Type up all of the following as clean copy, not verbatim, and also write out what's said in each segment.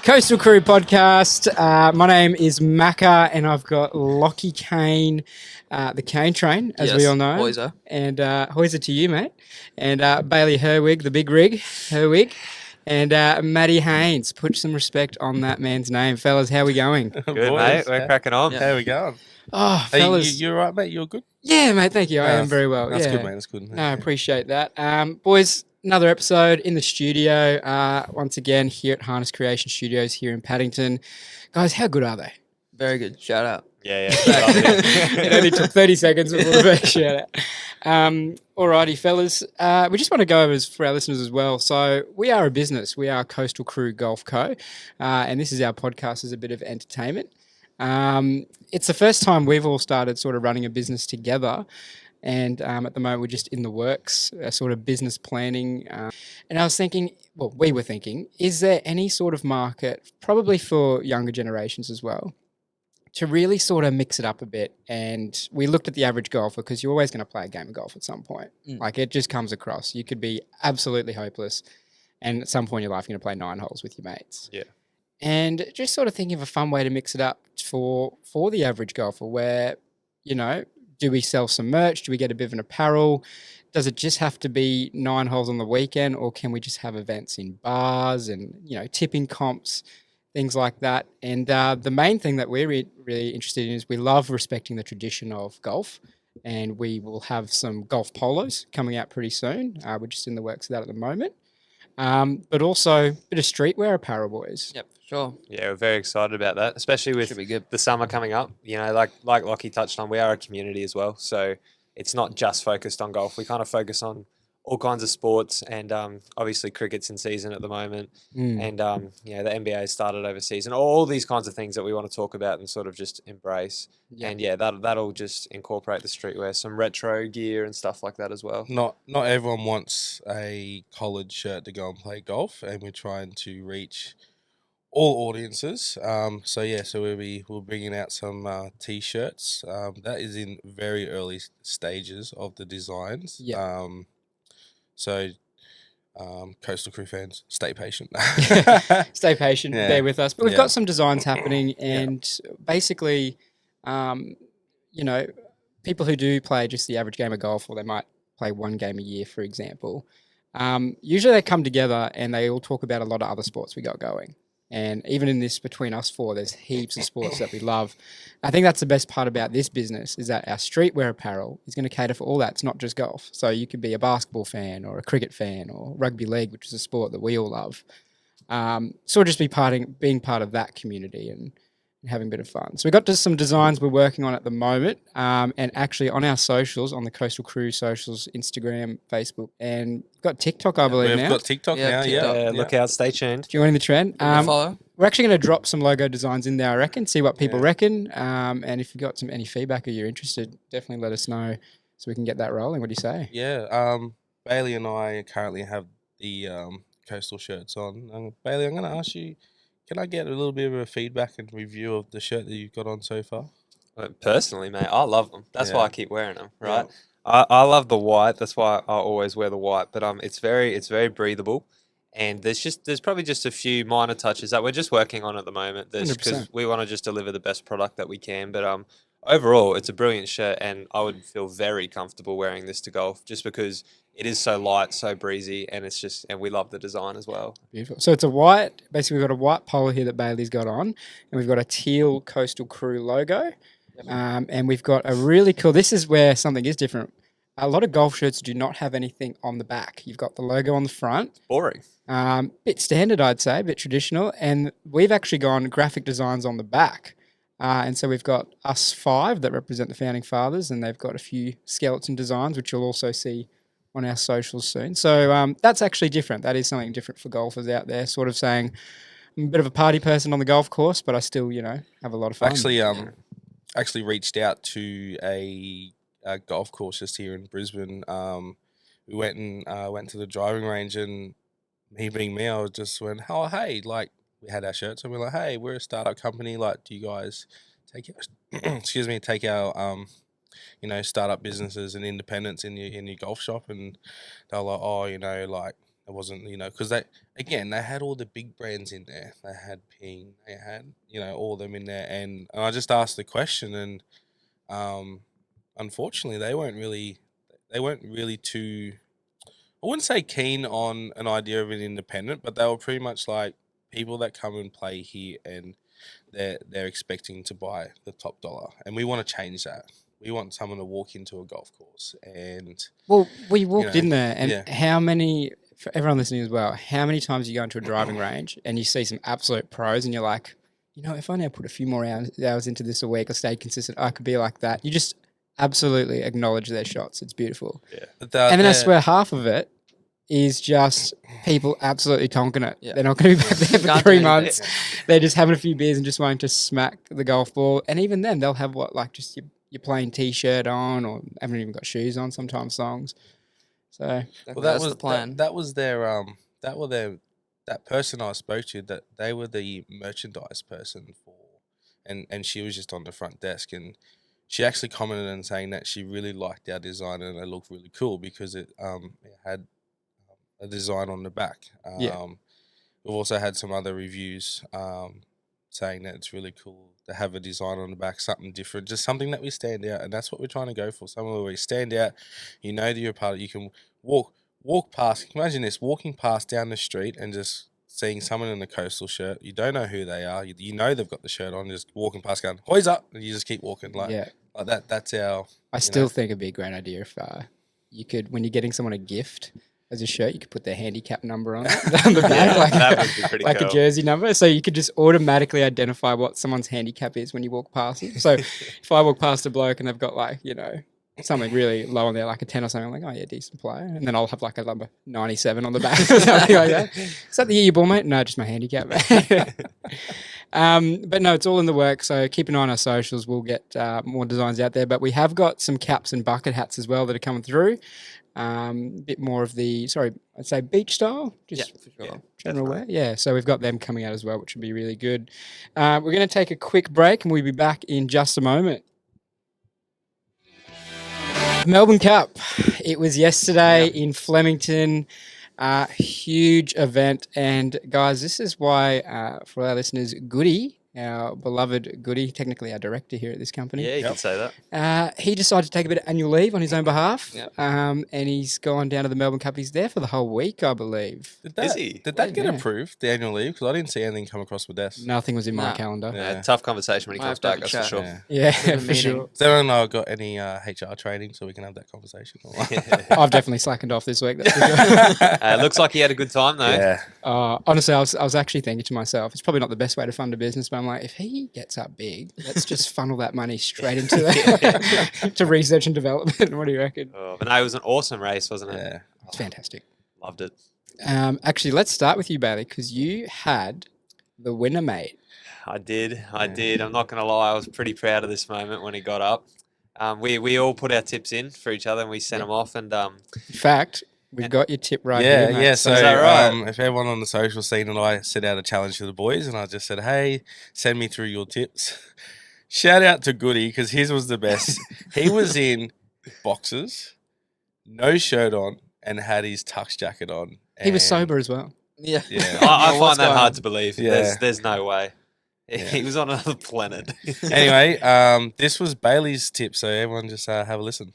Coastal Crew podcast. My name is Macca, and I've got Lockie Kane, the Kane Train, as we all know. Hoyser. And Hoyser to you, mate. And Bayley Herwig, the big rig, Herwig. And Matty Haynes. Put some respect on that man's name. Fellas, how we going? Good, mate. We're cracking on. Yeah. How we going? Oh, Hey, fellas. you all right, mate? You're good? Yeah, mate, thank you. I am very well. That's yeah. good, mate. That's good. No, I appreciate that. Boys, another episode in the studio. Once again, here at Harness Creation Studios here in Paddington. Guys, how good are they? Very good. Shout out. Yeah. It only took 30 seconds before the first shout out. Alrighty, fellas. We just want to go over for our listeners as well. So we are a business. We are Coastal Crew Golf Co. And this is our podcast as a bit of entertainment. It's the first time we've all started sort of running a business together. And at the moment, we're just in the works, sort of business planning. And I was thinking, well, we were thinking, is there any sort of market, probably for younger generations as well, to really sort of mix it up a bit? And we looked at the average golfer, because you're always going to play a game of golf at some point. Like, it just comes across. You could be absolutely hopeless, and at some point in your life, you're going to play 9 holes with your mates. Yeah. And just sort of thinking of a fun way to mix it up for the average golfer, where, you know, do we sell some merch? Do we get a bit of an apparel? Does it just have to be 9 holes on the weekend, or can we just have events in bars and, you know, tipping comps, things like that? And the main thing that we're really interested in is we love respecting the tradition of golf, and we will have some golf polos coming out pretty soon. We're just in the works of that at the moment. But also a bit of streetwear apparel, boys. Yep, sure. Yeah, we're very excited about that, especially with Should be good. the summer coming up. You know, like Lockie touched on, we are a community as well. So it's not just focused on golf. We kind of focus on all kinds of sports, and obviously cricket's in season at the moment. And, the NBA started overseas, and all these kinds of things that we want to talk about and sort of just embrace. Yeah. And, that'll just incorporate the streetwear, some retro gear and stuff like that as well. Not everyone wants a collared shirt to go and play golf, and we're trying to reach all audiences. So we're bringing out some t-shirts. That is in very early stages of the designs. Yeah. Coastal Crew fans, stay patient. Stay patient, Yeah. bear with us. But we've Yeah. got some designs happening, and basically, people who do play just the average game of golf, or they might play one game a year, for example, usually they come together and they all talk about a lot of other sports we got going. And even in this, between us four, there's heaps of sports that we love. I think that's the best part about this business, is that our streetwear apparel is going to cater for all that. It's not just golf. So you could be a basketball fan or a cricket fan or rugby league, which is a sport that we all love. So just being part of that community and having a bit of fun. So we've got just some designs we're working on at the moment, and actually on our socials, on the Coastal Crew socials, Instagram, Facebook, and we've got TikTok, I believe, We've now. got TikTok now. TikTok. Yeah. Look out, stay tuned. Joining the trend. Follow. We're actually going to drop some logo designs in there, I reckon, see what people reckon. And if you've got any feedback or you're interested, definitely let us know so we can get that rolling. What do you say? Yeah. Bayley and I currently have the Coastal shirts on. Bayley, I'm going to ask you, can I get a little bit of a feedback and review of the shirt that you've got on so far? Personally, mate, I love them. That's why Yeah. I keep wearing them, Yeah. right? I love the white. That's why I always wear the white. But it's very breathable, and there's probably just a few minor touches that we're just working on at the moment. Because 100%. we want to just deliver the best product that we can. But overall, it's a brilliant shirt, and I would feel very comfortable wearing this to golf, just because it is so light, so breezy, and and we love the design as well. Beautiful. So it's a white, basically we've got a white polo here that Bailey's got on, and we've got a teal Coastal Crew logo. And we've got a really cool, this is where something is different. A lot of golf shirts do not have anything on the back. You've got the logo on the front. Boring. Bit standard, I'd say, a bit traditional. And we've actually gone graphic designs on the back. And so we've got us 5 that represent the founding fathers, and they've got a few skeleton designs, which you'll also see on our socials soon. So that's actually different. That is something different for golfers out there, sort of saying, I'm a bit of a party person on the golf course, but I still, have a lot of fun. Actually reached out to a golf course just here in Brisbane. We went to the driving range, and me being me, I was just went, oh, hey, like, we had our shirts, and we're like, hey, we're a startup company. Like, do you guys take our startup businesses and independents in your golf shop? And they're like, oh, It wasn't, because they had all the big brands in there. They had Ping, they had, all of them in there. And I just asked the question, and unfortunately, they weren't really too, I wouldn't say keen on an idea of an independent, but they were pretty much like people that come and play here and they're expecting to buy the top dollar. And we want to change that. We want someone to walk into a golf course and... Well, we walked in there, and yeah. how many, for everyone listening as well, how many times you go into a driving range and you see some absolute pros and you're like, if I now put a few more hours into this a week or stay consistent, I could be like that. You just absolutely acknowledge their shots. It's beautiful. Yeah. And then I swear half of it is just people absolutely tonking it. Yeah. They're not going to be back there for Can't 3 do months. anything. They're just having a few beers and just wanting to smack the golf ball. And even then, they'll have just your plain T-shirt on, or haven't even got shoes on sometimes, songs. So That's the plan. That was their that person I spoke to, that they were the merchandise person for, and she was just on the front desk, and she actually commented and saying that she really liked our design and it looked really cool because it had a design on the back. Yeah. We've also had some other reviews saying that it's really cool to have a design on the back, something different, just something that we stand out, and that's what we're trying to go for. Somewhere where we stand out, that you're a part of. You can walk past. Imagine this: walking past down the street and just seeing someone in a coastal shirt. You don't know who they are. You know they've got the shirt on. Just walking past, going "Hoys up," and you just keep walking like that. That's our. I still think it'd be a great idea if you could, when you're getting someone a gift as a shirt, you could put their handicap number on it, on the back, that would be pretty like cool. a jersey number, so you could just automatically identify what someone's handicap is when you walk past them. So if I walk past a bloke and they've got something really low on there, like a 10 or something, I'm like, oh yeah, decent player. And then I'll have like a number 97 on the back or something like that. Is that the year you born, mate? No, just my handicap. But no, it's all in the work. So keep an eye on our socials. We'll get more designs out there. But we have got some caps and bucket hats as well that are coming through. A bit more of the, I'd say beach style. Just for sure. Yeah. general wear. Yeah, so we've got them coming out as well, which will be really good. We're going to take a quick break and we'll be back in just a moment. Melbourne Cup. It was yesterday in Flemington. Huge event. And guys, this is why, for our listeners, Goody, our beloved Goody, technically our director here at this company. Yeah, you can say that. He decided to take a bit of annual leave on his own behalf. Yep. And he's gone down to the Melbourne Cup. He's there for the whole week, I believe. Is he? Did that get Yeah. approved, the annual leave? Because I didn't see anything come across my desk. Nothing was in my Nah. calendar. Yeah. Tough conversation when he Might comes have to back, have that's a for chat. sure. Yeah, Bit of a for meeting. sure. Has anyone got any HR training so we can have that conversation? I've definitely slackened off this week. That's for sure. Looks like he had a good time though. Yeah. Honestly, I was actually thinking to myself, it's probably not the best way to fund a business, but I'm like, if he gets up big, let's just funnel that money straight into to research and development. What do you reckon? But no, it was an awesome race, wasn't it? Yeah. It's fantastic. Loved it. Actually, let's start with you, Bayley, because you had the winner, mate. I did. I'm not going to lie. I was pretty proud of this moment when he got up. We all put our tips in for each other and we sent them off. And In fact, we've got your tip right Yeah, here, mate. yeah. So, Is that right? if everyone on the social scene and I set out a challenge to the boys, and I just said, "Hey, send me through your tips." Shout out to Goody because his was the best. He was in boxers, no shirt on, and had his tux jacket on. He was and- sober as well. Yeah. Yeah. I What's find that going hard on? to believe. Yeah. There's no way. Yeah. He was on another planet. Anyway, this was Bailey's tip, so everyone just have a listen.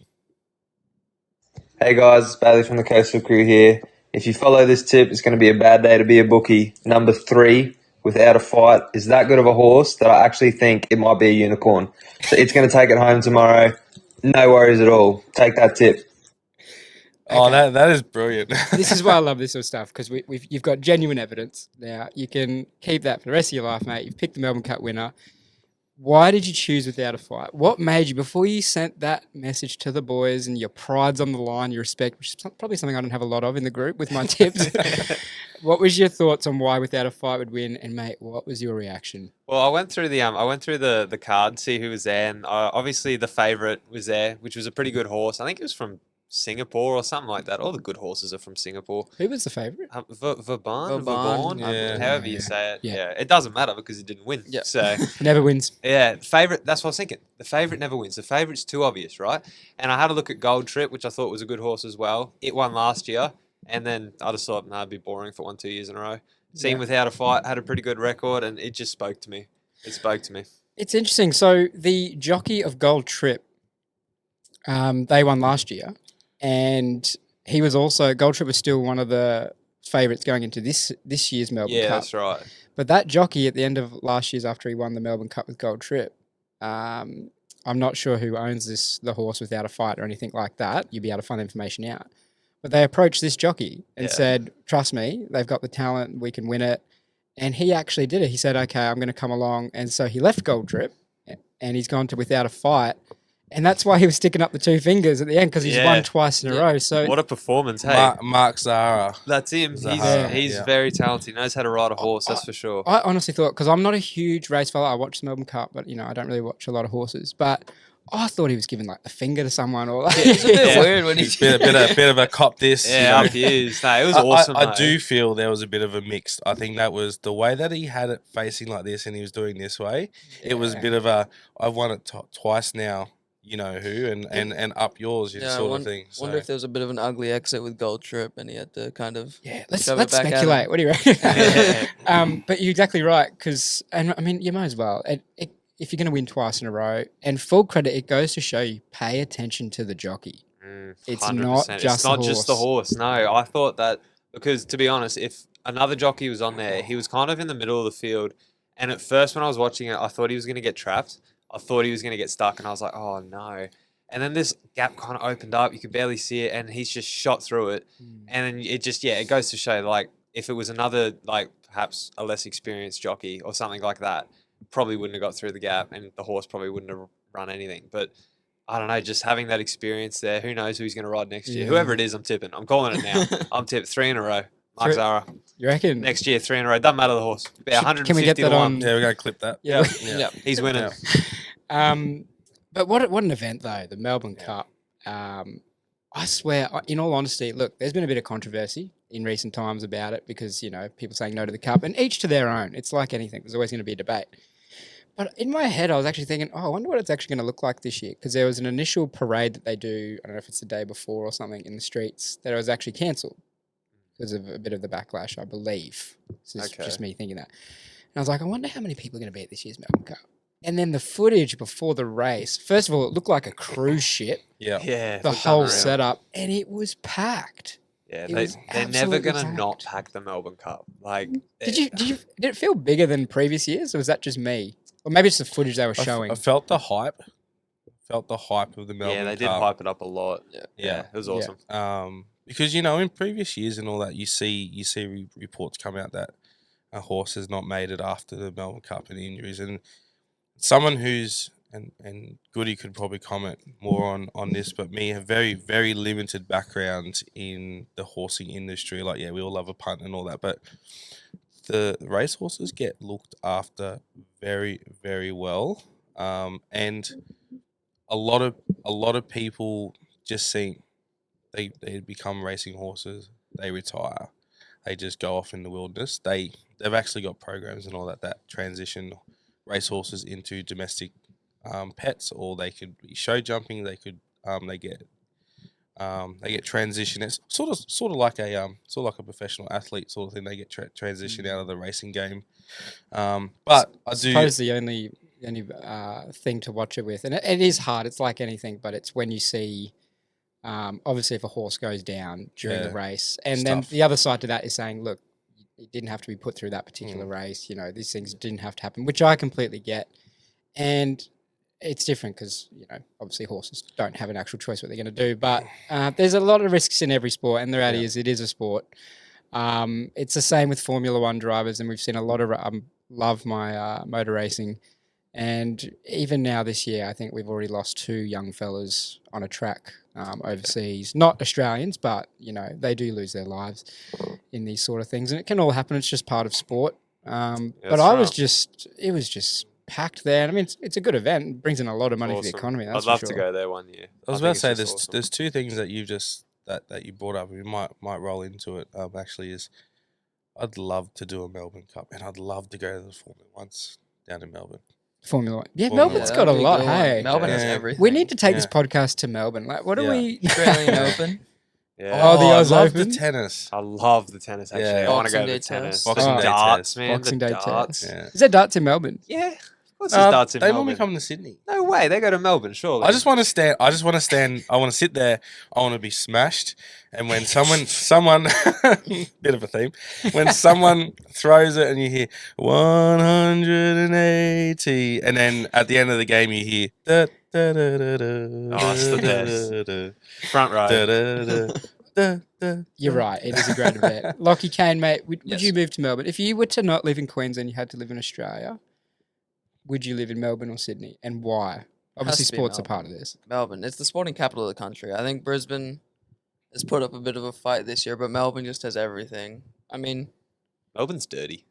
Hey guys, it's Bayley from the Coastal Crew here. If you follow this tip, it's going to be a bad day to be a bookie. Number 3, Without a Fight, is that good of a horse that I actually think it might be a unicorn. So it's going to take it home tomorrow. No worries at all. Take that tip. Oh, that is brilliant. This is why I love this sort of stuff, because you've got genuine evidence. Now, you can keep that for the rest of your life, mate. You've picked the Melbourne Cup winner. Why did you choose Without a Fight? What made you, before you sent that message to the boys and your pride's on the line, your respect, which is probably something I don't have a lot of in the group with my tips, what was your thoughts on why Without a Fight would win? And, mate, what was your reaction? Well, I went through the card, see who was there, and obviously the favourite was there, which was a pretty good horse. I think it was from Singapore or something like that. All the good horses are from Singapore. Who was the favourite? Vauban, Yeah. however you say it. Yeah. Yeah, it doesn't matter because he didn't win. Yeah. So Never wins. yeah, favourite. That's what I was thinking. The favourite never wins. The favourite's too obvious, right? And I had a look at Gold Trip, which I thought was a good horse as well. It won last year. And then I just thought, nah, it'd be boring for 1-2 years in a row. Seen without a fight, had a pretty good record, and it just spoke to me. It spoke to me. It's interesting. So the jockey of Gold Trip, they won last year, and he was also Gold Trip was still one of the favourites going into this year's Melbourne Cup. Yeah, that's right. But that jockey at the end of last year's, after he won the Melbourne Cup with Gold Trip, I'm not sure who owns the horse without a fight or anything like that. You'd be able to find information out. But they approached this jockey and said, trust me, they've got the talent, we can win it. And he actually did it. He said, okay, I'm going to come along. And so he left Gold Trip and he's gone to without a fight. And that's why he was sticking up the 2 fingers at the end, because he's won twice in a row. So what a performance, hey? Mark Zahra. That's him. He's very talented. He knows how to ride a horse, that's for sure. I honestly thought, because I'm not a huge race fella, I watch the Melbourne Cup, but, I don't really watch a lot of horses. But I thought he was giving, like, the finger to someone. Or like, it's a bit weird when he's bit of a cop this. Up he is. No, it was awesome, I do feel there was a bit of a mix. I think that was the way that he had it facing like this and he was doing this way. It was a bit of a, I've won it twice now. You know who, and up yours, sort of thing. So. Wonder if there was a bit of an ugly exit with Gold Trip, and he had to kind of let's shove it back speculate. What do you reckon? But you're exactly right, because you might as well. If you're going to win twice in a row, and full credit, it goes to show you pay attention to the jockey. It's 100%. not just just the horse. No, I thought that because to be honest, if another jockey was on there, he was kind of in the middle of the field, and at first when I was watching it, I thought he was going to get trapped. I thought he was going to get stuck, and I was like, oh, no. And then this gap kind of opened up. You could barely see it, and he's just shot through it. And then it just, it goes to show, like, if it was another, like, perhaps a less experienced jockey or something like that, probably wouldn't have got through the gap, and the horse probably wouldn't have run anything. But I don't know, just having that experience there, who knows who he's going to ride next year. Whoever it is, I'm tipping. I'm calling it now. I'm tipping 3 in a row. Mark Zahra. You reckon? Next year, 3 in a row. Doesn't matter the horse. About 150 Can we get that on? Yeah, we're going to clip that. Yeah. He's winning. But what an event, though, the Melbourne Cup. I swear, in all honesty, look, there's been a bit of controversy in recent times about it because, people saying no to the Cup, and each to their own. It's like anything. There's always going to be a debate. But in my head, I was actually thinking, I wonder what it's actually going to look like this year, because there was an initial parade that they do, I don't know if it's the day before or something, in the streets, that was actually cancelled because of a bit of the backlash, I believe. This is just me thinking that. And I was like, I wonder how many people are going to be at this year's Melbourne Cup. And then the footage before the race, first of all, it looked like a cruise ship. Yeah. The whole setup, and it was packed. Yeah, they're never gonna not pack the Melbourne Cup. Like, did it feel bigger than previous years, or was that just me? Or maybe it's the footage they were showing. I felt the hype. Of the Melbourne Cup. Yeah, they did hype it up a lot. Yeah, it was awesome. Because in previous years and all that, you see reports come out that a horse has not made it after the Melbourne Cup and injuries, and someone who's and Goody could probably comment more on this, but me, a very, very limited background in the horsing industry. Like, we all love a punt and all that, but the race horses get looked after very, very well. And a lot of people just think they become racing horses, they retire, they just go off in the wilderness. They've actually got programs and all that transition race horses into domestic pets, or they could be show jumping. They could they get transition. It's sort of like a professional athlete sort of thing. They get transition out of the racing game. But I suppose the only thing to watch it with, and it is hard. It's like anything, but it's when you see. Obviously, if a horse goes down during the race, and then the other side to that is saying, look, it didn't have to be put through that particular race. These things didn't have to happen, which I completely get. And it's different because, obviously horses don't have an actual choice what they're going to do. But there's a lot of risks in every sport, and the reality is it is a sport. It's the same with Formula One drivers, and we've seen a lot of love my motor racing. And even now this year, I think we've already lost 2 young fellas on a track overseas. Not Australians, but, they do lose their lives in these sort of things. And it can all happen. It's just part of sport. But it was just packed there. And I mean, it's a good event. It brings in a lot of money for the economy. That's I'd love to go there one year. I was about to say there's 2 things that you just that you brought up. We might roll into it. Actually, is I'd love to do a Melbourne Cup, and I'd love to go to the Formula Ones down in Melbourne. Formula One. Yeah, Melbourne's got a lot, hey. Melbourne has everything. We need to take this podcast to Melbourne. Like, what do we... Australian Open. Yeah. Oh, the I Oz love Open? the tennis. I love the tennis, actually. Yeah. I want to go Boxing to the Day tennis. test. The Boxing Day darts, test. man. Boxing the Day darts. test. Yeah. Is there darts in Melbourne? Yeah. Of course there's darts in They Melbourne. normally come to Sydney. No way. They go to Melbourne, surely. I just want to stand. I want to sit there. I want to be smashed. And when someone, bit of a theme, when someone throws it and you hear 180, and then at the end of the game you hear da da da da da. Oh, it's the best. Front row. You're right. It is a great event. Lockie Kane, mate, would Yes. you move to Melbourne? If you were to not live in Queensland, you had to live in Australia, would you live in Melbourne or Sydney? And why? Obviously, to be sports are Melbourne. part of this. Melbourne. It's the sporting capital of the country. I think Brisbane has put up a bit of a fight this year, but Melbourne just has everything. I mean, Melbourne's dirty.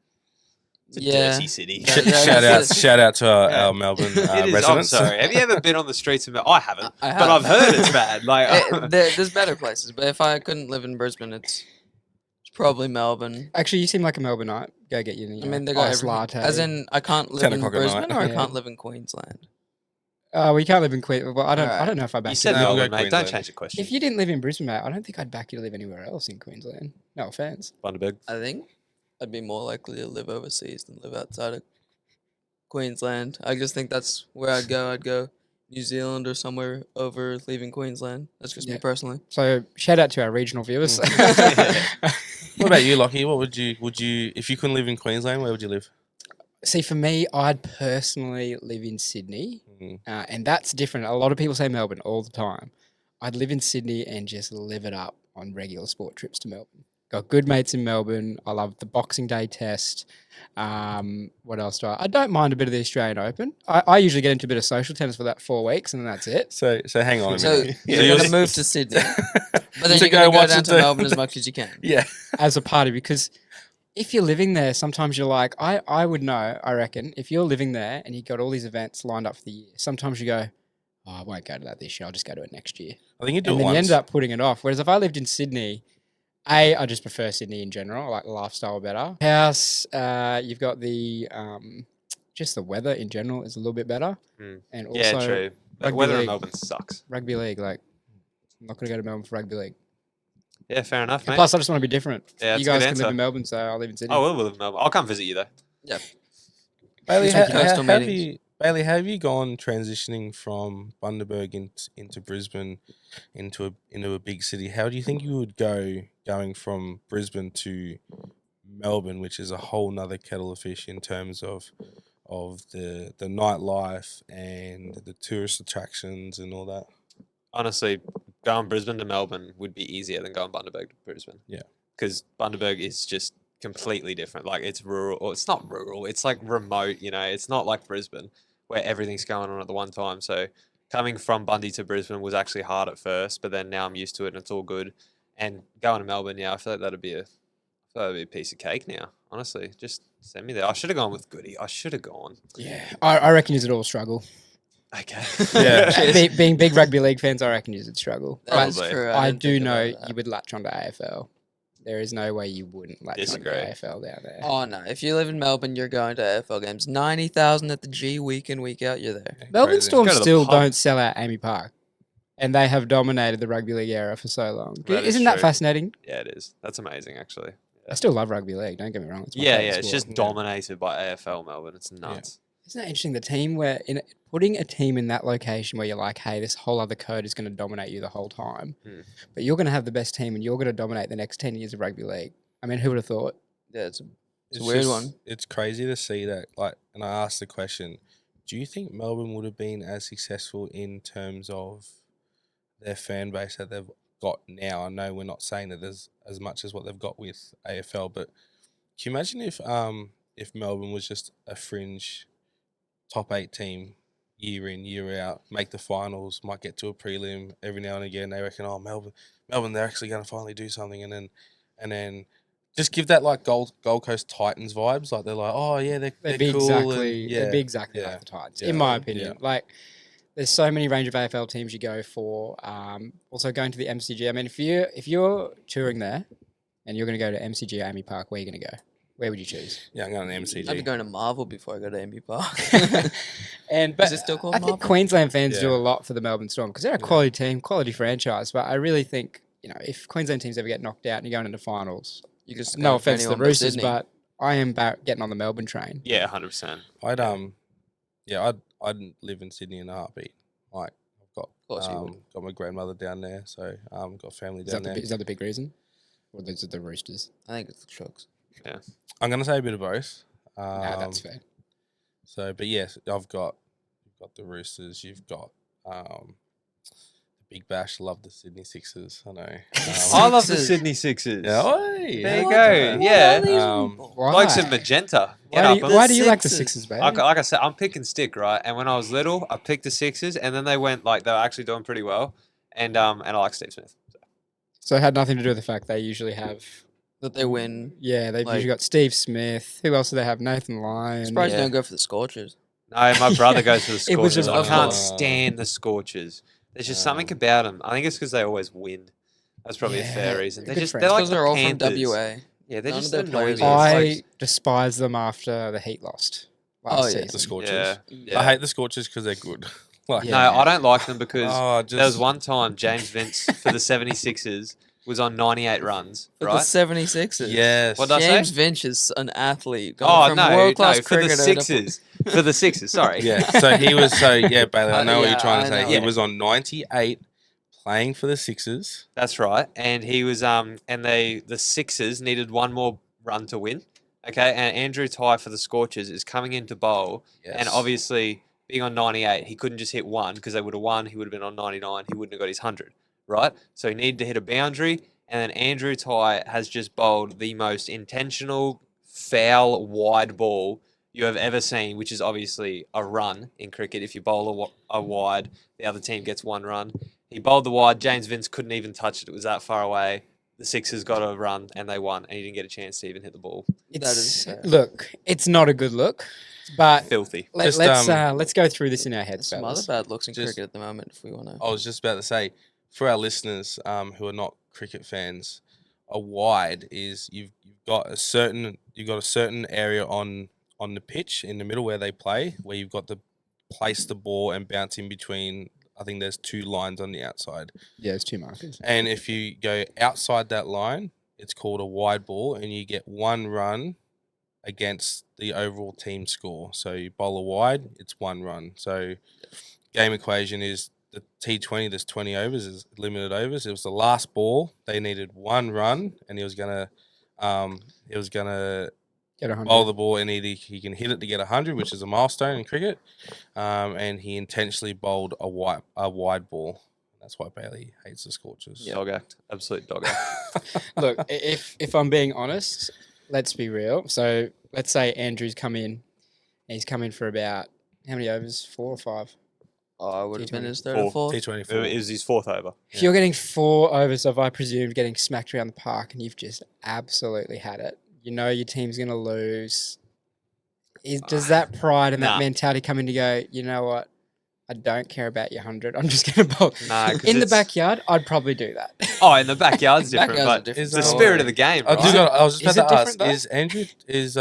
It's a Yeah. dirty city. That- that- Shout out, that's- shout out to Yeah. our Melbourne It is. I'm residents. sorry. Have you ever been on the streets of Melbourne? I haven't, I but I've have. heard it's bad. Like, there's better places, but if I couldn't live in Brisbane, it's probably Melbourne. Actually, you seem like a Melbourneite. Go get your I mean, they got iced everything. latte. As in, I can't live 10 in o'clock at Brisbane, night. or I Yeah. can't live in Queensland. well, you can't live in Queensland. Well, I don't Alright. know if I back you you. said No, up. we'll Melbourne, go mate. Don't Queensland. change the question. If you didn't live in Brisbane, mate, I don't think I'd back you to live anywhere else in Queensland. No offense. Bundaberg. I think I'd be more likely to live overseas than live outside of Queensland. I just think that's where I'd go. I'd go New Zealand or somewhere over leaving Queensland. That's just Yeah. me personally. So shout out to our regional viewers. What about you, Lockie? What would you if you couldn't live in Queensland, where would you live? See, for me, I'd personally live in Sydney, Mm. and that's different. A lot of people say Melbourne all the time. I'd live in Sydney and just live it up on regular sport trips to Melbourne. Got good mates in Melbourne. I love the Boxing Day test. What else do I don't mind a bit of the Australian Open. I usually get into a bit of social tennis for that 4 weeks, and then that's it. So hang on a So minute. you're you're gonna s- move to Sydney, but then To you're gonna go go watch down it to too. Melbourne as much as you can. Yeah. As a party, because if you're living there, sometimes you're like, I would know, I reckon, if you're living there and you got all these events lined up for the year, sometimes you go, oh, I won't go to that this year. I'll just go to it next year. I think you do And it then you once. end up putting it off. Whereas if I lived in Sydney, I just prefer Sydney in general. I like the lifestyle better. House, you've got the just the weather in general is a little bit better. Mm. And also Yeah, true. The rugby weather in league. Melbourne sucks. rugby league. Like, I'm not going to go to Melbourne for rugby league. Yeah, fair enough, And mate. plus, I just want to be different. Yeah, You that's a good guys can live answer. in Melbourne, so I'll live in Sydney. I will live in Melbourne. I'll come visit you, though. Yeah. Bailey, Some ha- coastal have meetings. you Bailey, have you gone transitioning from Bundaberg into Brisbane into a big city? How do you think you would going from Brisbane to Melbourne, which is a whole nother kettle of fish in terms of the nightlife and the tourist attractions and all that? Honestly, going Brisbane to Melbourne would be easier than going Bundaberg to Brisbane. Yeah. Because Bundaberg is just completely different. Like, it's rural. Or it's not rural. It's like remote, you know. It's not like Brisbane where everything's going on at the one time. So coming from Bundy to Brisbane was actually hard at first, but then now I'm used to it and it's all good. And going to Melbourne, yeah, I feel like that'd be a piece of cake now. Honestly, just send me there. I should have gone with Goody. I should have gone. Yeah, I reckon you'd all struggle. Okay. Yeah. Being big rugby league fans, I reckon you'd struggle. That is Probably. true. I didn't do think know about that. you would latch onto AFL. There is no way you wouldn't latch onto Disagree. AFL down there. Oh no! If you live in Melbourne, you're going to AFL games. 90,000 at the G week in week out. You're there. Melbourne Crazy. Storm Go to the still pub. don't sell out Amy Park, and they have dominated the rugby league era for so long. That is Isn't that true. fascinating? Yeah, it is. That's amazing, actually. I still love rugby league. Don't get me wrong. It's my Yeah, favourite it's sport. just dominated by AFL Melbourne. It's nuts. Isn't that interesting? The team putting a team in that location where you're like, hey, this whole other code is going to dominate you the whole time, but you're going to have the best team and you're going to dominate the next 10 years of rugby league. I mean, who would have thought? Yeah, it's a weird one. It's crazy to see that. Like, and I asked the question: do you think Melbourne would have been as successful in terms of their fan base that they've got now? I know we're not saying that there's as much as what they've got with AFL, but can you imagine if Melbourne was just a fringe top 8 team year in, year out, make the finals, might get to a prelim every now and again? They reckon, oh, Melbourne, they're actually going to finally do something, and then just give that like Gold Coast Titans vibes. Like, they're like, oh yeah, they're They'd be cool. exactly, and, they'd be exactly yeah, like the Titans, yeah, in my yeah. opinion. Like, there's so many range of AFL teams you go for. Also going to the MCG. I mean, if you're touring there and you're going to go to MCG Amy Park, where are you going to go? Where would you choose? Yeah, I'm going to MCG. I'd be going to Marvel before I go to MB Park. But Is it still called I think Marvel? Queensland fans do Yeah. a lot for the Melbourne Storm because they're a quality team, quality franchise. But I really think if Queensland teams ever get knocked out and you're going into finals, You just no go for offense to the anyone but Roosters, Sydney. but I am about getting on the Melbourne train. Yeah, 100%. I'd live in Sydney in a heartbeat. Like I've got course you would. got my grandmother down there, so got family Is down that, there. is that the big reason? Or is it the Roosters? I think it's the Sharks. I'm gonna say a bit of both. No, that's fair. So, but yes, you've got the Roosters. You've got the Big Bash. Love the Sydney Sixers. I know. I love the Sixers. Sydney Sixers. Yeah, oi, There you what go. the- Yeah. Why? Blokes in magenta. Get Why up do, 'em. you, why do you like the Sixers. Sixers, babe? Like I said, I'm picking stick, right? And when I was little, I picked the Sixers, and then they went like they were actually doing pretty well, and I like Steve Smith. So it had nothing to do with the fact they usually have. That they win. Yeah, they've Like- usually got Steve Smith. Who else do they have? Nathan I'm Lyon. surprised Yeah. you don't go for the Scorchers. No, my brother goes for the It was Scorchers. a I can't vote. stand the Scorchers. There's just something about them. I think it's because they always win. That's probably a fair Yeah, reason. They're good just friends. they're like Because the they're all Panthers. from WA. Yeah, they're None just of their annoying. players me. are- It's I like- despise them after the Heat lost last Oh, yeah. season. The Scorchers. yeah, yeah. I hate the Scorchers because they're good. Like, Yeah. No, I don't like them because oh, there was just one time James Vince for the 76ers was on 98 runs, For right? the 76ers. yes. What did I say? James Finch is an athlete. Going Oh from no, world-class no, for the cricketer to- Sixers. For the Sixers, sorry. Yeah. So he was. So yeah, Bailey. I know what Yeah, you're trying to I say. know. He Yeah. was on 98, playing for the Sixers. That's right. And he was and the Sixers needed one more run to win. Okay, and Andrew Ty for the Scorchers is coming into bowl, Yes. and obviously being on 98, he couldn't just hit one because they would have won. He would have been on 99. He wouldn't have got his 100, right? So he needed to hit a boundary, and then Andrew Ty has just bowled the most intentional foul wide ball you have ever seen, which is obviously a run in cricket. If you bowl a wide, the other team gets one run. He bowled the wide. James Vince couldn't even touch it. It was that far away. The Sixers got a run and they won, and he didn't get a chance to even hit the ball. That is fair. Look, it's not a good look, but Filthy. let's Just, let's go through this in our heads, There's some other fellas. bad looks in Just- cricket at the moment, if we want to. I was just about to say, for our listeners who are not cricket fans, a wide is you've got a certain area on the pitch in the middle where they play, where you've got to place the ball and bounce in between. I think there's two lines on the outside, Yeah, it's two markers. and if you go outside that line, it's called a wide ball, and you get one run against the overall team score. So you bowl a wide, it's one run. So game equation is the T20. There's 20 overs, is limited overs. It was the last ball. They needed one run, and he was gonna Get 100. bowl the ball, and he can hit it to get 100, which is a milestone in cricket. And he intentionally bowled a wide ball. That's why Bailey hates the Scorchers. Dog act. Absolute dog act. Look, if I'm being honest, let's be real. So let's say Andrew's come in, and he's come in for about how many overs? 4 or 5? Oh, I would have been T20. his third or fourth. T24. It was his fourth over. If you're getting 4 overs of, I presume, getting smacked around the park, and you've just absolutely had it, you know your team's going to lose. Does that pride and that Nah. mentality come in to go, you know what? I don't care about your 100. I'm just going to bowl. Nah, 'cause In the it's- backyard, I'd probably do that. Oh, in the backyard's different, Backyard's a but different it's the story. spirit of the game, I, right? I was just Is about it to ask: different, is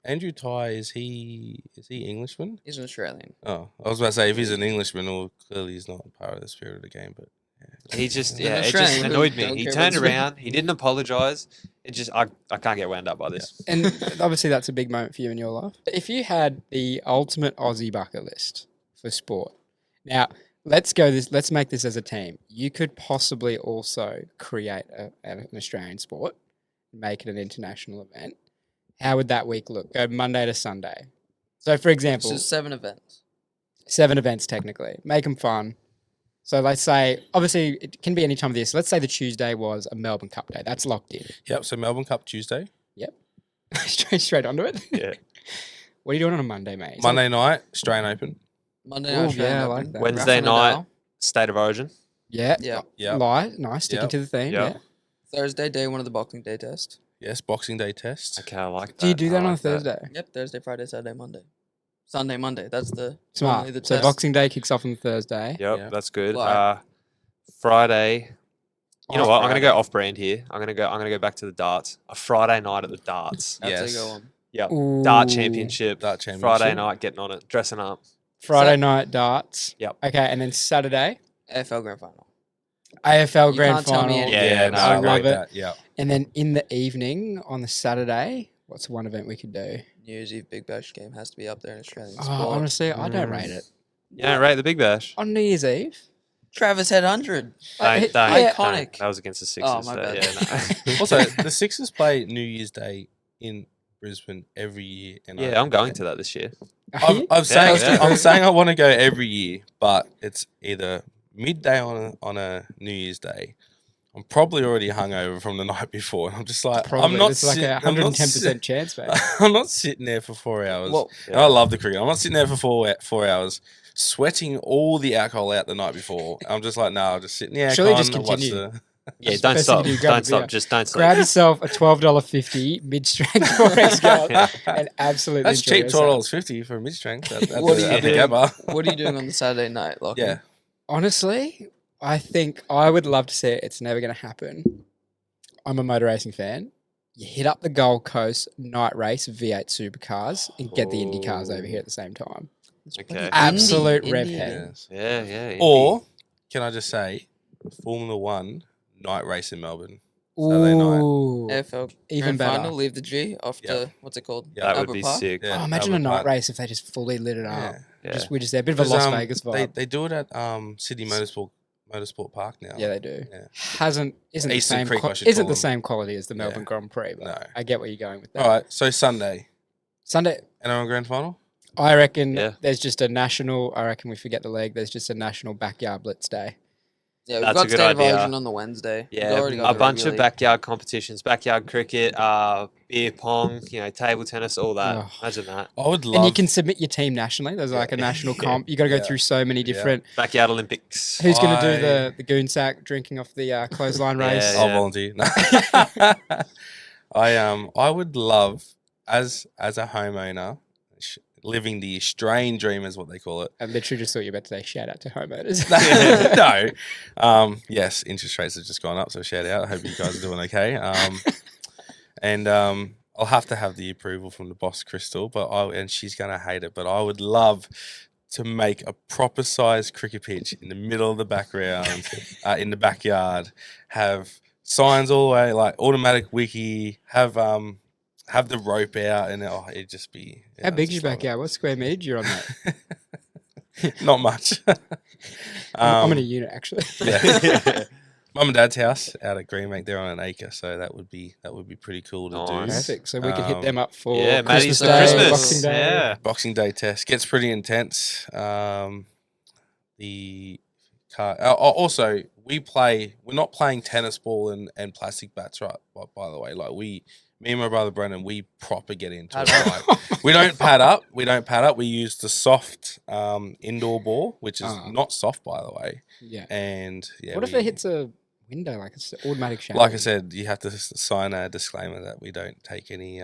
Andrew Ty is he Englishman? He's an Australian. Oh, I was about to say if he's an Englishman, well, clearly he's not part of the spirit of the game. But He just, He's an yeah, it just Australian who annoyed me. don't He care turned about the around. He didn't apologise. It just, I can't get wound up by this. And obviously, that's a big moment for you in your life. If you had the ultimate Aussie bucket list for sport, now let's make this as a team. You could possibly also create an Australian sport, make it an international event. How would that week look? Go Monday to Sunday. So, for example, So 7 events. 7 events technically. Make them fun. So let's say, obviously, it can be any time of the year. So let's say the Tuesday was a Melbourne Cup day. That's locked in. yep. So Melbourne Cup Tuesday, straight onto it. Yeah. What are you doing on a Monday, mate? Is that- Monday night Australian Open. Monday Ooh, night. Australian yeah, I Open. like that. Wednesday Rafa night, Nadal. State of Origin. Yeah. Yeah. Yeah. Nice. Sticking Yep. to the theme. Yep. Yeah. Thursday, day 1 of the Boxing Day test. Yes, Boxing Day test. Okay, I like that. Do you do I that on a like that. Thursday? Yep. Thursday, Friday, Saturday, Monday. Sunday, Monday. That's the Smart. normally the So test. Boxing Day kicks off on Thursday. Yep, Yeah. that's good. Like- Friday. You know Off what? I'm gonna go Friday. off brand here. I'm gonna go back to the darts. A Friday night at the darts. That's Yes. a go on. Yep. Ooh. Dart championship. Dart Friday championship. night, getting on it, dressing up. Friday Sat- night darts. Yep. Okay, and then Saturday. AFL Grand Final. AFL You grand can't tell me final. anything. Yeah, no, no, I I love rate it. that. Yeah. And then in the evening on the Saturday, what's one event we could do? New Year's Eve Big Bash game has to be up there in Australian Oh, sport. honestly, I don't rate it. You don't rate the Big Bash? On New Year's Eve? Travis had 100. Like, Don't, yeah. Iconic. don't. That was against the Sixers. Oh, my so, bad. Yeah, no. Also, the Sixers play New Year's Day in Brisbane every year. And Yeah, I'm going to that this year. I'm saying Yeah. I'm saying I want to go every year, but it's either midday on a New Year's Day. I'm probably already hungover from the night before, and I'm just like, Probably. I'm not. It's like a I'm not 110% chance, mate. I'm not sitting there for 4 hours. Well, And I love the cricket. I'm not sitting there for 4 hours, sweating all the alcohol out the night before. I'm just like, no, I'll just sit in the aircon Surely just and watch continue. the. Yeah, That's don't the best thing stop. to do, grab a Don't stop. beer. Just don't stop. Grab yourself a $12.50 mid-strength 4X girl and absolutely That's enjoy cheap, yourself. $12.50 for a mid-strength at What do the you do? Gabba. what are you doing on the Saturday night, Lockie? Yeah. Honestly, I think I would love to see it. It's never going to happen. I'm a motor racing fan. You hit up the Gold Coast night race V8 supercars and get the Indy cars over here at the same time. Okay. Absolute Indy, rev Indy. head. Yes. Yeah, yeah. Or can I just say, Formula One night race in Melbourne. Saturday night. Ooh. AFL Even Grand better. Final, leave the G off Yeah. to, what's it called? Yeah. that would Albert be Park? sick. Yeah, Oh, imagine a Albert night Park. race if they just fully lit it up. Yeah. Yeah. We're just there. A bit of a 'Cause, Las Vegas vibe. They do it at Sydney Motorsport Park now. Yeah, they do. Yeah. Isn't the Eastern same Creek, I should isn't call the them. same quality as the Yeah. Melbourne Grand Prix. But No. I get where you're going with that. All right, so Sunday, Sunday, NRL Grand Final. I reckon Yeah. there's just a national. I reckon we forget the leg. There's just a national backyard blitz day. Yeah, we've That's a got good State of idea. Origin on the Wednesday. We've Yeah, already got a the bunch rugby of league. backyard competitions, backyard cricket, beer pong, table tennis, all that. Oh. Imagine that. I would love. And you can submit your team nationally. There's like a national comp. You got to go Yeah. through so many Yeah. different. Backyard Olympics. Who's going to do I- the goon sack drinking off the clothesline Yeah, race? I'll yeah. volunteer. No. I would love as a homeowner, living the Australian dream is what they call it. I literally just thought you were about to say shout out to homeowners. No. Yes, interest rates have just gone up, so shout out. I hope you guys are doing okay. And I'll have to have the approval from the boss, Crystal, and she's gonna hate it. But I would love to make a proper sized cricket pitch in the middle of the background, in the backyard, have signs all the way, like automatic wiki, have the rope out, and it'd just be. How big's your just love it. backyard? What square meter you're on that? Not much. I'm in a unit actually. Yeah. Mum and Dad's house out at Greenbank. They're on an acre, so that would be pretty cool to do. Nice. Perfect. So we could hit them up for Yeah, Christmas Maddie's Day, Christmas. Boxing Day. Yeah. Boxing Day test gets pretty intense. The car. Also, we're not playing tennis ball and plastic bats, right? By the way, like me and my brother Brendan, we proper get into it. Pad Like, we don't pad up. We use the soft indoor ball, which is not soft, by the way. Yeah. And yeah, What if it hits a window like it's automatic shower? like I said, you have to sign a disclaimer that we don't take any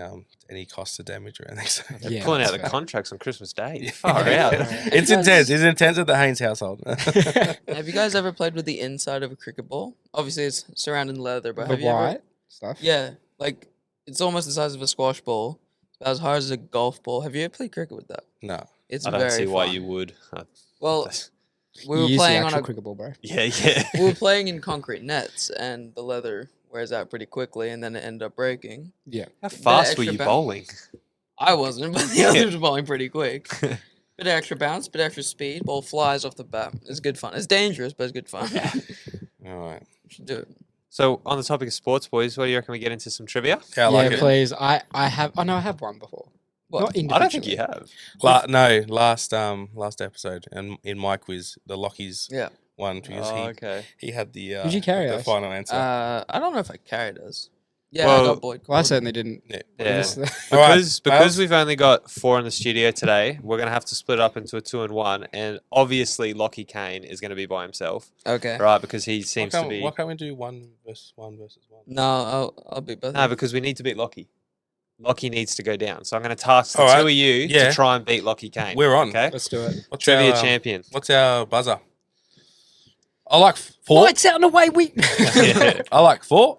cost of damage or anything. So. They're Yeah, pulling out that's the fair. contracts on Christmas Day. Far out. It's intense. It's intense at the Haynes household. Have you guys ever played with the inside of a cricket ball? Obviously, it's surrounded in leather, but the have you ever? white stuff. Yeah, like it's almost the size of a squash ball, about as hard as a golf ball. Have you ever played cricket with that? No. It's I don't very see why fun. you would. Well, we You were use playing the on actual a cricket ball, bro. Yeah, yeah. we were playing in concrete nets, and the leather wears out pretty quickly, and then it ended up breaking. Yeah. How fast were extra you bounce. bowling? I wasn't, but the others were bowling pretty quick. Bit of extra bounce, bit of extra speed. Ball flies off the bat. It's good fun. It's dangerous, but it's good fun. All right. You should do it. So, on the topic of sports, boys, what do you reckon we get into some trivia? Yeah, I like yeah, it. please. I have. Oh no, I have one before. What? Not I individually. don't think you have. Last episode, and in my quiz, the Lockies Yeah. won because Okay. he had the Did you carry the us? final answer. I don't know if I carried us. Yeah, I Well- got Boyd. Well, I Gordon. certainly didn't. yeah. Yeah. This- All right, Because Bales? we've only got 4 in the studio today, we're going to have to split up into a 2 and 1. And obviously, Lockie Kane is going to be by himself, Okay. right? Because he Why seems to can't, be. why can't we do one versus one? No, I'll be both. No, because we need to beat Lockie. Lockie needs to go down. So I'm going to task the All right. two of you Yeah. to try and beat Lockie Kane. We're on. Okay? Let's do it. What's Trivia our, champion. What's our buzzer? I like 4. Lights out and away. We. I like 4.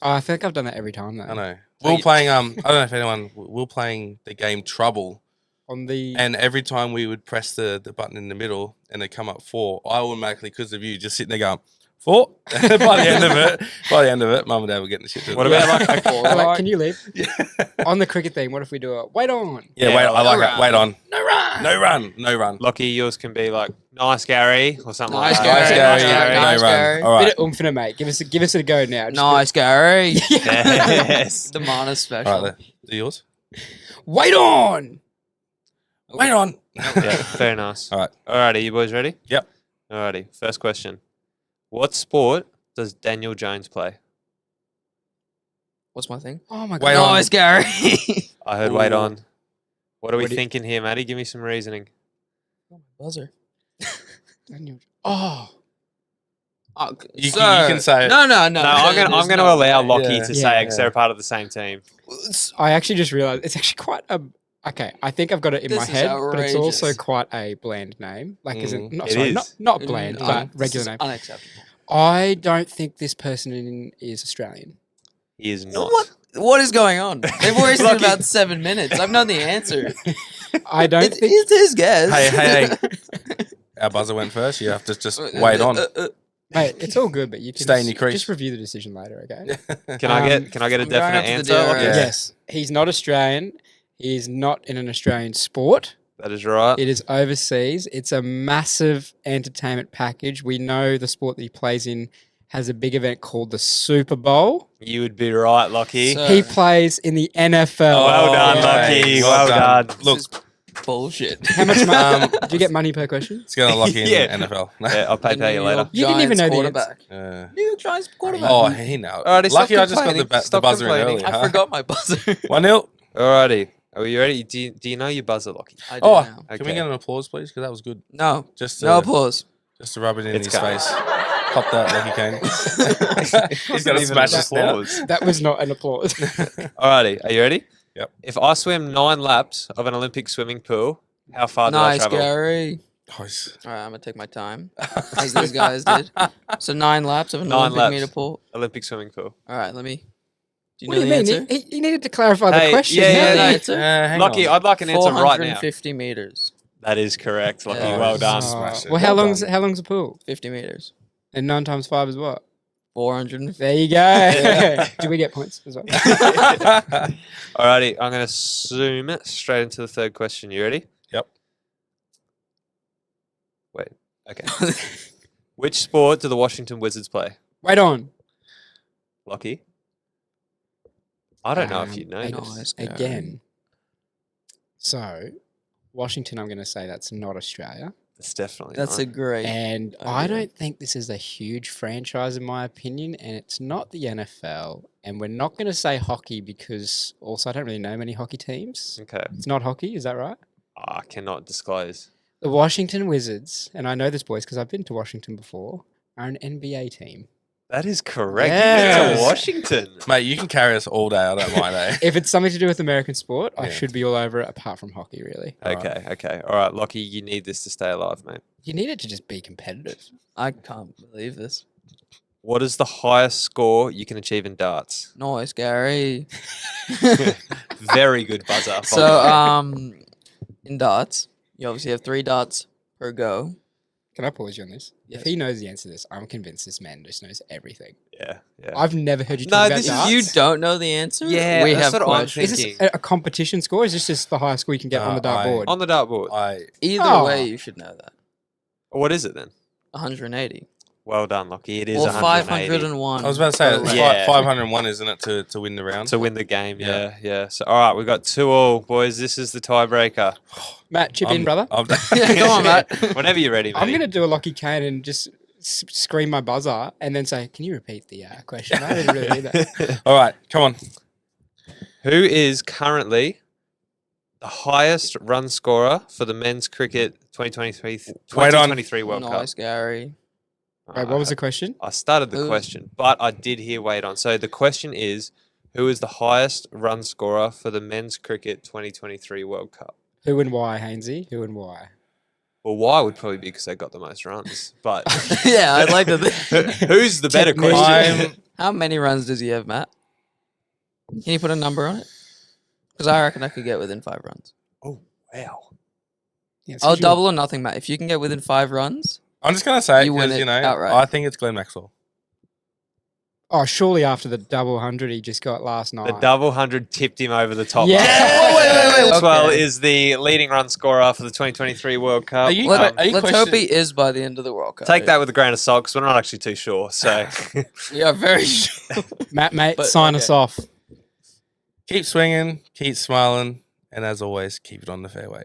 Oh, I think I've done that every time though. I know. So We were you- playing. I don't know if anyone. We were playing the game Trouble, On the. and every time we would press the button in the middle and it come up 4, I automatically, because of you, just sitting there going 4. By the end of it, Mum and Dad were getting the shit to What them. about like a Like, can you leave? On the cricket thing, what if we do a wait on? Yeah, Yeah, wait. I like no it. Wait run. on. No run. Lockie, yours can be like nice Gary or something Nice like Gary, that. Nice Gary. nice No run. Gary. All Bit right. of oomph in it, mate. Give us a go now. Just Nice, Gary. Yes. The Mana All special. right. Do yours. wait on. Wait on. Yeah, very nice. All right. Alrighty, you boys ready? Yep. Alrighty, first question. What sport does Daniel Jones play? What's my thing? Oh my Wait god. on. Nice, Gary. I heard wait Ooh. on. What are we What do you- thinking here, Maddie? Give me some reasoning. Buzzer. Daniel- Oh. Oh, You can say it. No. No, I'm gonna allow Lockie Yeah. to Yeah. say it because they're a part of the same team. I actually just realized it's actually quite a. Okay, I think I've got it in my This is head, but it's also outrageous. quite a bland name. Like, is it? Not, It sorry, is. not bland, but This regular is name. Unacceptable. I don't think this person is Australian. He is not. What is going on? They've wasted Lucky. about 7 minutes. I've known the answer. I don't It's think. his guess. Hey. Our buzzer went first. You have to just wait on. Mate, it's all good, but you can Stay in your crease. just review the decision later, okay? Can I get a I'm going definite up to the answer? door. Lockie? Yeah. Yes, he's not Australian. He is not in an Australian sport. That is right. It is overseas. It's a massive entertainment package. We know the sport that he plays in has a big event called the Super Bowl. You would be right, Lockie. So- He plays in the NFL. Well done, yeah. Lockie. Well done. Look, This is bullshit. How much money? Do you get money per question? it's going to lock in Yeah. the NFL. Yeah, I'll pay you later. You didn't even know the quarterback. Uh, New York Giants quarterback. oh, he know. Alrighty, stop Lucky I just got complaining. the Stop buzzer in complaining. early. I forgot my buzzer. 1-0. Alrighty. Are you ready? Do you know your buzzer, Lockie? I do Oh, now. can we get an applause, please? Because that was good. No. Just No applause. Just to rub it in It's his coming. face. Pop that, Lucky Kane. He's got to Even smash an this now. applause. That was not an applause. Alrighty, are you ready? Yep. If I swim 9 laps of an Olympic swimming pool, how far do I Nice, travel? Gary. Oh, he's- All right, I'm going to take my time, as these guys did. So 9 laps of an 9 Olympic laps. meter pool. Olympic swimming pool. All right, let me. Do you What know do you the mean? answer? He needed to clarify Hey, the question. yeah, Do you know yeah, the no. answer? hang Lucky, on. I'd like an answer right now. 450 meters. That is correct, Lucky. Yeah. Well done. Smash it. Well, how Well long's done. the pool? 50 meters. And 9 times 5 is what? 450. There you go. Do we get points as well? Alrighty, I'm going to zoom straight into the third question. You ready? Yep. Wait. Okay. Which sport do the Washington Wizards play? Wait on. Lucky. I don't know if you know ag- this. Nice, Gary. Again. So, Washington, I'm going to say that's not Australia. It's definitely That's not. a great. And Oh, I yeah. don't think this is a huge franchise, in my opinion. And it's not the NFL. And we're not going to say hockey because also I don't really know many hockey teams. Okay. It's not hockey, is that right? I cannot disclose. The Washington Wizards, and I know this, boys, because I've been to Washington before, are an NBA team. That is correct. Yes. You went to Washington. Mate, you can carry us all day. I don't mind, eh? If it's something to do with American sport, I Yeah. should be all over it, apart from hockey, really. Okay, okay. All right, Lockie, you need this to stay alive, mate. You need it to just be competitive. I can't believe this. What is the highest score you can achieve in darts? Nice, Gary. Very good buzzer. So, in darts, you obviously have 3 darts per go. Can I pause you on this? Yes. If he knows the answer to this, I'm convinced this man just knows everything. yeah, yeah. I've never heard you No, talk about this is- darts. You don't know the answer? Yeah, we that's have what I'm questions. Is this thinking. a competition score? Or is this just the highest score you can get on the dartboard? On the dartboard. Either Oh. way, you should know that. What is it then? 180. Well done, Lockie. It is Or 180 501. I was about to say, it's Yeah. 501, isn't it, to win the round? to win the game. Yeah. Yeah. So, all right, we've got 2-2, boys. This is the tiebreaker. Matt, chip in, brother. Yeah, come on, Matt. Whenever you're ready, mate. I'm going to do a Lockie Kane and just scream my buzzer and then say, can you repeat the question? I didn't really hear that. All right, come on. Who is currently the highest run scorer for the men's cricket 2023 World Nice, Gary. Cup? Wait, what was the question? I started the Who's- question, but I did hear wait on. So the question is, who is the highest run scorer for the men's cricket 2023 World Cup? Who and why, Hainsey? Who and why? Well, why would probably be because they got the most runs. But Yeah, I'd like to think. who's the better Technique. question? How many runs does he have, Matt? Can you put a number on it? Because I reckon I could get within 5 runs. Oh, wow. Yeah, I'll so double or nothing, Matt. If you can get within 5 runs, I'm just gonna say You win because it you know outright. I think it's Glenn Maxwell. Oh, surely after the double 100 he just got last night. The double 100 tipped him over the top. Yeah. Wait. Maxwell Okay. is the leading run scorer for the 2023 World Cup. Are you- Let's you hope question- he is by the end of the World Cup. Take that with a grain of salt because we're not actually too sure. So Yeah, very sure. Matt, mate, But, sign okay. us off. Keep swinging, keep smiling, and as always, keep it on the fairway.